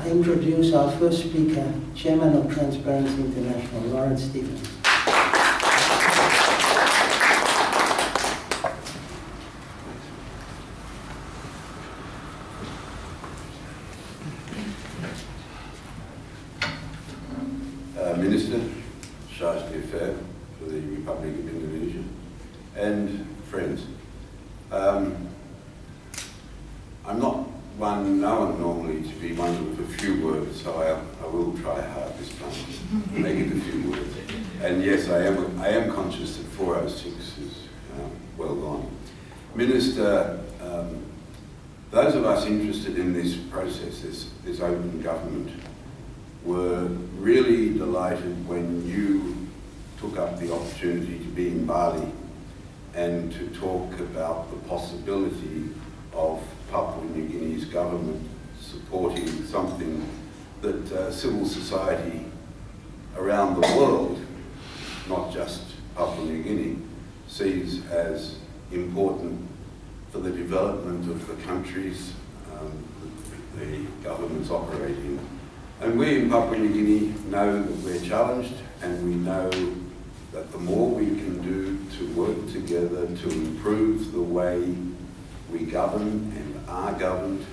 introduce our first speaker, Chairman of Transparency International, Lawrence Stevens. Minister, Charge d'Affaires for the Republic of Indonesia, and friends. I'm not known normally to be one of a few words, so I will try hard this time to make it a few words. And yes, I am conscious that 406 is well gone. Minister, those of us interested in this process, this open government, were really delighted when you took up the opportunity to be in Bali and to talk about the possibility of Papua New Guinea's government supporting something that civil society around the world, not just Papua New Guinea, sees as important for the development of the countries the governments operate in. And we in Papua New Guinea know that we're challenged, and we know that the more we can do to work together to improve the way we govern and are governed,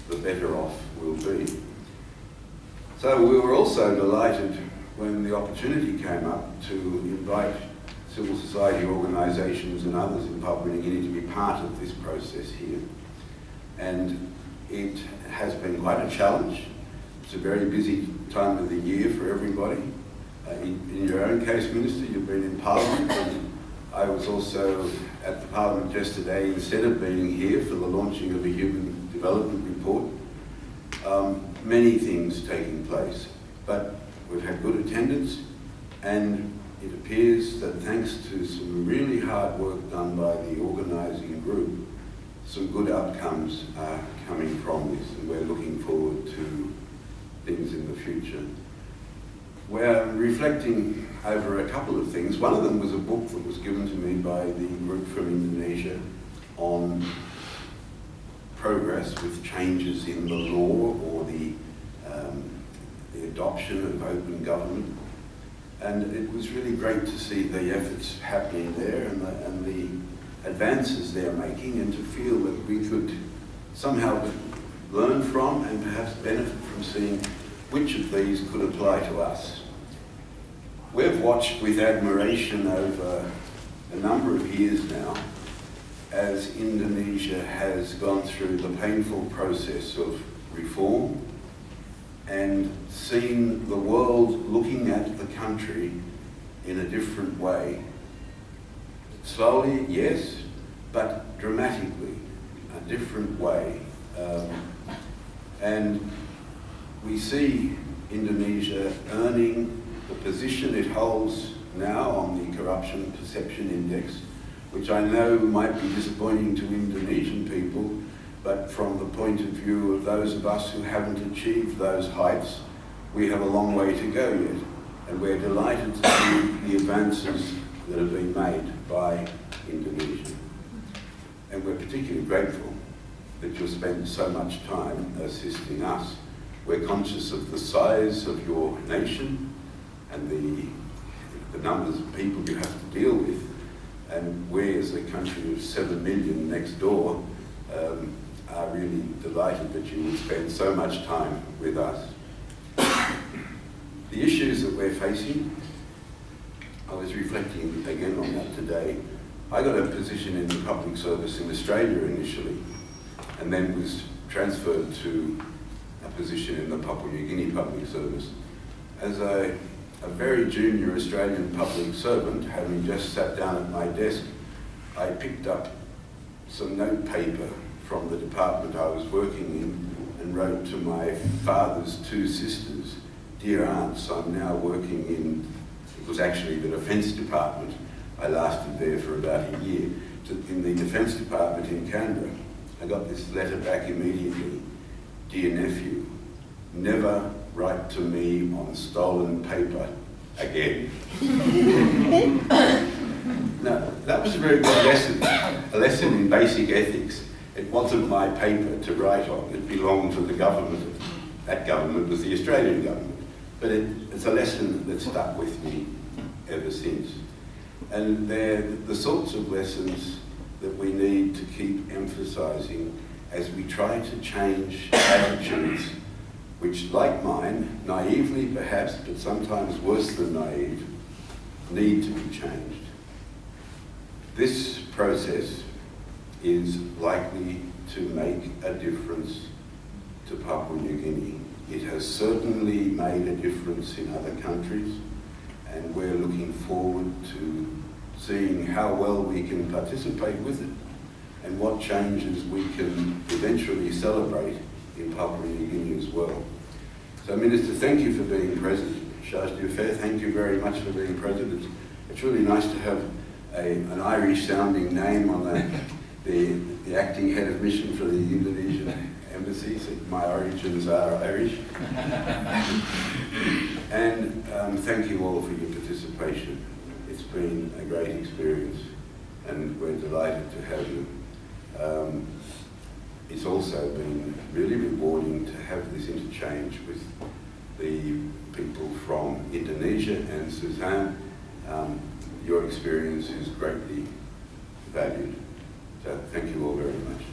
the better off we'll be. So we were also delighted when the opportunity came up to invite civil society organisations and others in Papua New Guinea to be part of this process here. And it has been quite a challenge. It's a very busy time of the year for everybody. In your own case, Minister, you've been in Parliament, and I was also at the Parliament yesterday instead of being here for the launching of a Human Development Report. Many things taking place, but we've had good attendance, and it appears that thanks to some really hard work done by the organising group, some good outcomes are coming from this, and we're looking forward to things in the future. We're reflecting over a couple of things. One of them was a book that was given to me by the group from Indonesia on progress with changes in the law or the adoption of open government. And it was really great to see the efforts happening there and the advances they're making, and to feel that we could somehow learn from and perhaps benefit from seeing which of these could apply to us. We've watched with admiration over a number of years now as Indonesia has gone through the painful process of reform and seen the world looking at the country in a different way. Slowly, yes, but dramatically, a different way. And we see Indonesia earning the position it holds now on the Corruption Perception Index, which I know might be disappointing to Indonesian people, but from the point of view of those of us who haven't achieved those heights, we have a long way to go yet. And we're delighted to see the advances that have been made by Indonesia. And we're particularly grateful that you've spent so much time assisting us. We're conscious of the size of your nation and the numbers of people you have to deal with. And we, as a country of 7 million next door, are really delighted that you would spend so much time with us. The issues that we're facing, I was reflecting again on that today. I got a position in the public service in Australia initially, and then was transferred to a position in the Papua New Guinea public service. As a very junior Australian public servant, having just sat down at my desk, I picked up some note paper from the department I was working in and wrote to my father's 2 sisters, "Dear aunts, I'm now working in," it was actually the Defence Department. I lasted there for about a year. In the Defence Department in Canberra. I got this letter back immediately. "Dear nephew, never write to me on stolen paper again." Now, that was a very good lesson, a lesson in basic ethics. It wasn't my paper to write on, it belonged to the government that government was the Australian government. But it's a lesson that stuck with me ever since. And they're the sorts of lessons that we need to keep emphasising as we try to change attitudes which, like mine, naively perhaps, but sometimes worse than naive, need to be changed. This process is likely to make a difference to Papua New Guinea. It has certainly made a difference in other countries, and we're looking forward to seeing how well we can participate with it and what changes we can eventually celebrate in Papua New Guinea as well. So, Minister, thank you for being present. Charge d'Affaires, thank you very much for being present. It's really nice to have an Irish-sounding name on the acting head of mission for the Indonesian embassy. So my origins are Irish. And thank you all for your participation. It's been a great experience, and we're delighted to have you. It's also been really rewarding to have this interchange with the people from Indonesia and Suzanne. Your experience is greatly valued. So thank you all very much.